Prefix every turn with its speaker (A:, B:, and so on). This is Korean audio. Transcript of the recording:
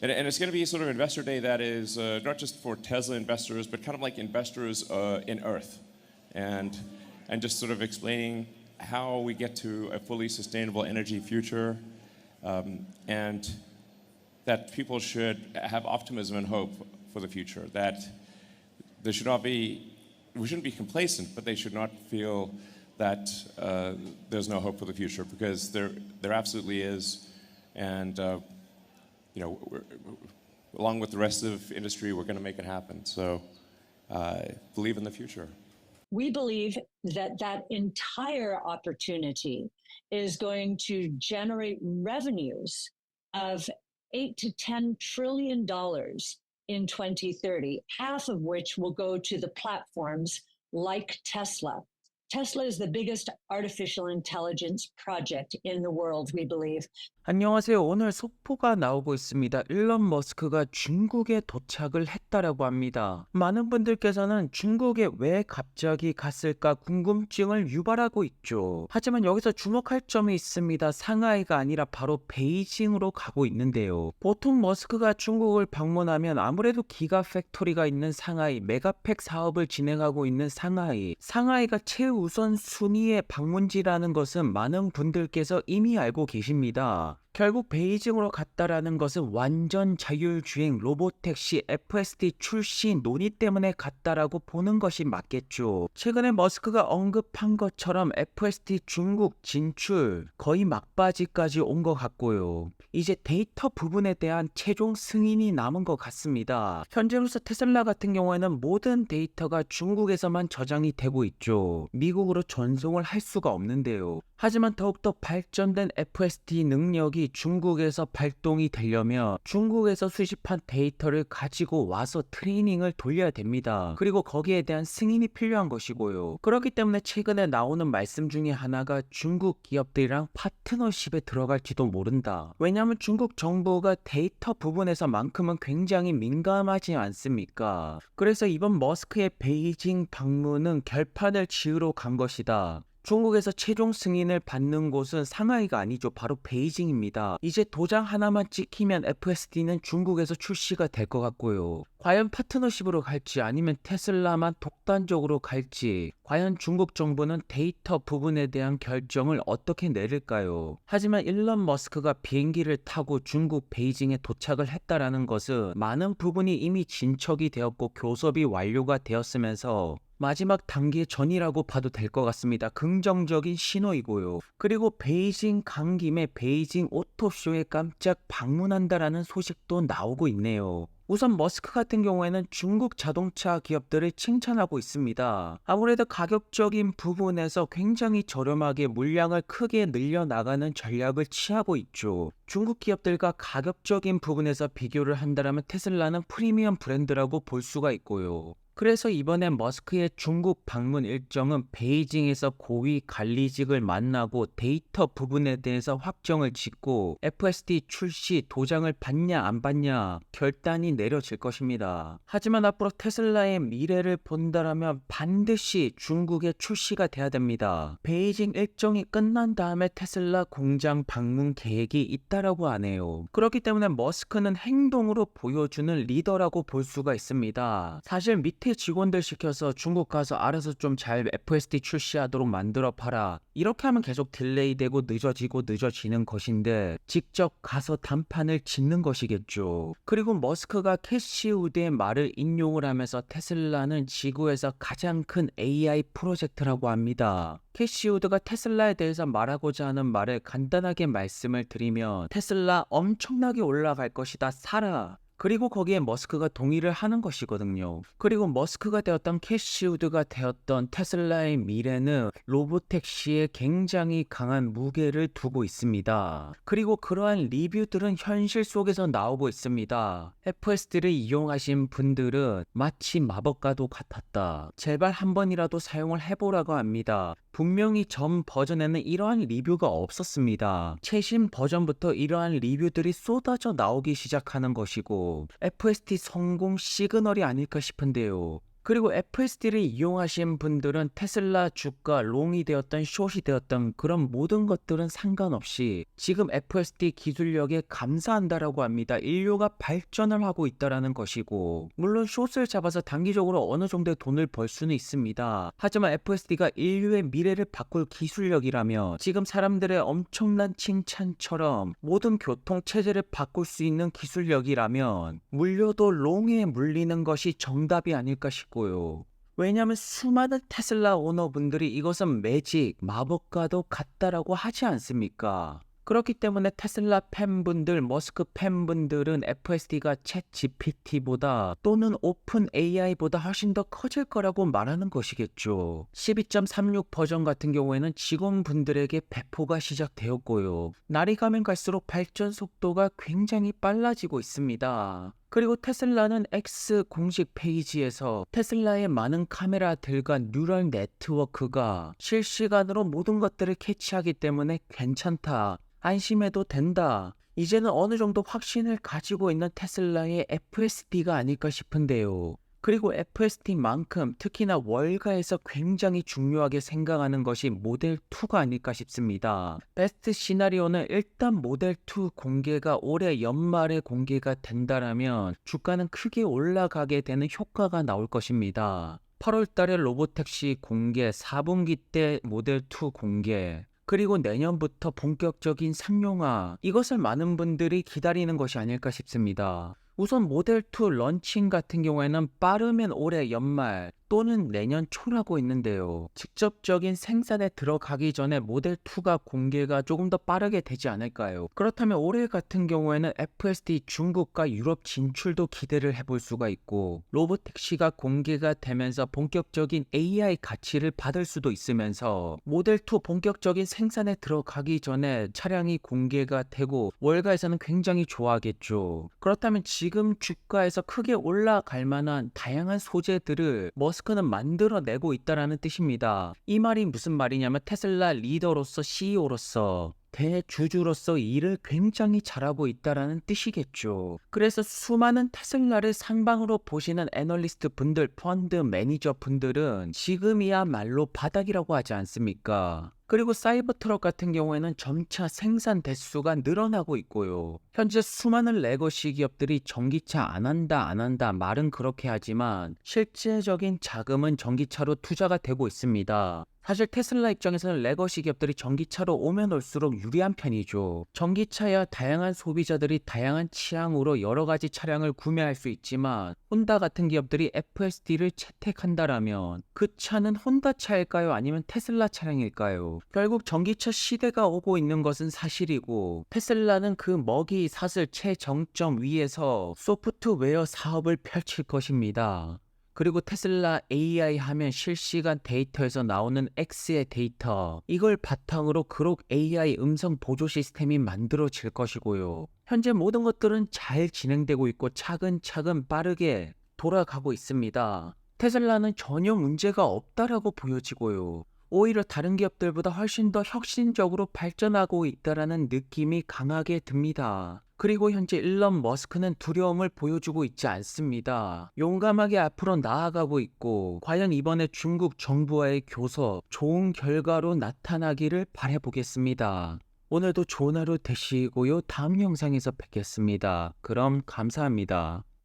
A: And it's going to be sort of investor day that is not just for Tesla investors, but kind of like investors in Earth, and just sort of explaining how we get to a fully sustainable energy future, and that people should have optimism and hope for the future. That there should not be, we shouldn't be complacent, but they should not feel that there's no hope for the future, because there absolutely is, and along with the rest of industry, we're going to make it happen. So believe in the future.
B: We believe that that entire opportunity is going to generate revenues of $8 to $10 trillion in 2030, half of which will go to the platforms like Tesla. Tesla is the biggest artificial intelligence project in the world, we believe.
C: 안녕하세요. 오늘 속보가 나오고 있습니다. 일론 머스크가 중국에 도착을 했다라고 합니다. 많은 분들께서는 중국에 왜 갑자기 갔을까 궁금증을 유발하고 있죠. 하지만 여기서 주목할 점이 있습니다. 상하이가 아니라 바로 베이징으로 가고 있는데요. 보통 머스크가 중국을 방문하면 아무래도 기가 팩토리가 있는 상하이, 메가팩 사업을 진행하고 있는 상하이가 최우선 순위의 방문지라는 것은 많은 분들께서 이미 알고 계십니다. 결국 베이징으로 갔다라는 것은 완전 자율주행 로보택시 FSD 출시 논의 때문에 갔다라고 보는 것이 맞겠죠. 최근에 머스크가 언급한 것처럼 FSD 중국 진출 거의 막바지까지 온 것 같고요. 이제 데이터 부분에 대한 최종 승인이 남은 것 같습니다. 현재로서 테슬라 같은 경우에는 모든 데이터가 중국에서만 저장이 되고 있죠. 미국으로 전송을 할 수가 없는데요. 하지만 더욱더 발전된 FSD 능력이 중국에서 발동이 되려면 중국에서 수집한 데이터를 가지고 와서 트레이닝을 돌려야 됩니다. 그리고 거기에 대한 승인이 필요한 것이고요. 그렇기 때문에 최근에 나오는 말씀 중에 하나가 중국 기업들이랑 파트너십에 들어갈지도 모른다. 왜냐하면 중국 정부가 데이터 부분에서만큼은 굉장히 민감하지 않습니까? 그래서 이번 머스크의 베이징 방문은 결판을 지으러 간 것이다. 중국에서 최종 승인을 받는 곳은 상하이가 아니죠. 바로 베이징입니다. 이제 도장 하나만 찍히면 FSD는 중국에서 출시가 될 것 같고요. 과연 파트너십으로 갈지 아니면 테슬라만 독단적으로 갈지, 과연 중국 정부는 데이터 부분에 대한 결정을 어떻게 내릴까요? 하지만 일론 머스크가 비행기를 타고 중국 베이징에 도착을 했다라는 것은 많은 부분이 이미 진척이 되었고 교섭이 완료가 되었으면서 마지막 단계 전이라고 봐도 될 것 같습니다. 긍정적인 신호이고요. 그리고 베이징 간 김에 베이징 오토쇼에 깜짝 방문한다라는 소식도 나오고 있네요. 우선 머스크 같은 경우에는 중국 자동차 기업들을 칭찬하고 있습니다. 아무래도 가격적인 부분에서 굉장히 저렴하게 물량을 크게 늘려나가는 전략을 취하고 있죠. 중국 기업들과 가격적인 부분에서 비교를 한다면 테슬라는 프리미엄 브랜드라고 볼 수가 있고요. 그래서 이번에 머스크의 중국 방문 일정은 베이징에서 고위 관리직을 만나고 데이터 부분에 대해서 확정을 짓고 FSD 출시 도장을 받냐 안 받냐 결단이 내려질 것입니다. 하지만 앞으로 테슬라의 미래를 본다라면 반드시 중국에 출시가 돼야 됩니다. 베이징 일정이 끝난 다음에 테슬라 공장 방문 계획이 있다라고 하네요. 그렇기 때문에 머스크는 행동으로 보여주는 리더라고 볼 수가 있습니다. 사실 밑에 직원들 시켜서 중국 가서 알아서 좀 잘 FSD 출시하도록 만들어 봐라, 이렇게 하면 계속 딜레이 되고 늦어지는 것인데 직접 가서 단판을 짓는 것이겠죠. 그리고 머스크가 캐시 우드의 말을 인용을 하면서 테슬라는 지구에서 가장 큰 AI 프로젝트라고 합니다. 캐시 우드가 테슬라에 대해서 말하고자 하는 말을 간단하게 말씀을 드리면 테슬라 엄청나게 올라갈 것이다, 사라. 그리고 거기에 머스크가 동의를 하는 것이거든요. 그리고 머스크가 되었던 캐시 우드가 되었던 테슬라의 미래는 로보택시에 굉장히 강한 무게를 두고 있습니다. 그리고 그러한 리뷰들은 현실 속에서 나오고 있습니다. FSD를 이용하신 분들은 마치 마법과도 같았다. 제발 한 번이라도 사용을 해보라고 합니다. 분명히 전 버전에는 이러한 리뷰가 없었습니다. 최신 버전부터 이러한 리뷰들이 쏟아져 나오기 시작하는 것이고 FSD 성공 시그널이 아닐까 싶은데요. 그리고 FSD를 이용하신 분들은 테슬라 주가 롱이 되었던 숏이 되었던 그런 모든 것들은 상관없이 지금 FSD 기술력에 감사한다라고 합니다. 인류가 발전을 하고 있다라는 것이고, 물론 숏을 잡아서 단기적으로 어느 정도의 돈을 벌 수는 있습니다. 하지만 FSD가 인류의 미래를 바꿀 기술력이라면 지금 사람들의 엄청난 칭찬처럼 모든 교통 체제를 바꿀 수 있는 기술력이라면 물려도 롱에 물리는 것이 정답이 아닐까 싶고요. 왜냐하면 수많은 테슬라 오너분들이 이것은 매직, 마법과도 같다라고 하지 않습니까? 그렇기 때문에 테슬라 팬분들, 머스크 팬분들은 FSD가 챗 GPT보다 또는 오픈 AI보다 훨씬 더 커질 거라고 말하는 것이겠죠. 12.36 버전 같은 경우에는 직원분들에게 배포가 시작되었고요. 날이 가면 갈수록 발전 속도가 굉장히 빨라지고 있습니다. 그리고 테슬라는 X 공식 페이지에서 테슬라의 많은 카메라들과 뉴럴 네트워크가 실시간으로 모든 것들을 캐치하기 때문에 괜찮다, 안심해도 된다, 이제는 어느 정도 확신을 가지고 있는 테슬라의 FSD가 아닐까 싶은데요. 그리고 FSD만큼 특히나 월가에서 굉장히 중요하게 생각하는 것이 모델2가 아닐까 싶습니다. 베스트 시나리오는 일단 모델2 공개가 올해 연말에 공개가 된다라면 주가는 크게 올라가게 되는 효과가 나올 것입니다. 8월 달에 로보택시 공개, 4분기 때 모델2 공개, 그리고 내년부터 본격적인 상용화, 이것을 많은 분들이 기다리는 것이 아닐까 싶습니다. 우선 모델2 런칭 같은 경우에는 빠르면 올해 연말 또는 내년 초라고 있는데요. 직접적인 생산에 들어가기 전에 모델2가 공개가 조금 더 빠르게 되지 않을까요? 그렇다면 올해 같은 경우에는 FSD 중국과 유럽 진출도 기대를 해볼 수가 있고, 로보택시가 공개가 되면서 본격적인 AI 가치를 받을 수도 있으면서 모델2 본격적인 생산에 들어가기 전에 차량이 공개가 되고 월가에서는 굉장히 좋아하겠죠. 그렇다면 지금 주가에서 크게 올라갈 만한 다양한 소재들을 머스크는 만들어내고 있다라는 뜻입니다. 이 말이 무슨 말이냐면 테슬라 리더로서 CEO로서 대주주로서 일을 굉장히 잘하고 있다라는 뜻이겠죠. 그래서 수많은 테슬라를 상방으로 보시는 애널리스트 분들, 펀드 매니저 분들은 지금이야말로 바닥이라고 하지 않습니까? 그리고 사이버트럭 같은 경우에는 점차 생산 대수가 늘어나고 있고요. 현재 수많은 레거시 기업들이 전기차 안 한다 말은 그렇게 하지만 실제적인 자금은 전기차로 투자가 되고 있습니다. 사실 테슬라 입장에서는 레거시 기업들이 전기차로 오면 올수록 유리한 편이죠. 전기차야 다양한 소비자들이 다양한 취향으로 여러 가지 차량을 구매할 수 있지만 혼다 같은 기업들이 FSD를 채택한다라면 그 차는 혼다 차일까요? 아니면 테슬라 차량일까요? 결국 전기차 시대가 오고 있는 것은 사실이고, 테슬라는 그 먹이 사슬 최정점 위에서 소프트웨어 사업을 펼칠 것입니다. 그리고 테슬라 AI 하면 실시간 데이터에서 나오는 X의 데이터, 이걸 바탕으로 그록 AI 음성 보조 시스템이 만들어질 것이고요. 현재 모든 것들은 잘 진행되고 있고 차근차근 빠르게 돌아가고 있습니다. 테슬라는 전혀 문제가 없다라고 보여지고요. 오히려 다른 기업들보다 훨씬 더 혁신적으로 발전하고 있다라는 느낌이 강하게 듭니다. 그리고 현재 일론 머스크는 두려움을 보여주고 있지 않습니다. 용감하게 앞으로 나아가고 있고, 과연 이번에 중국 정부와의 교섭 좋은 결과로 나타나기를 바라보겠습니다. 오늘도 좋은 하루 되시고요. 다음 영상에서 뵙겠습니다. 그럼 감사합니다.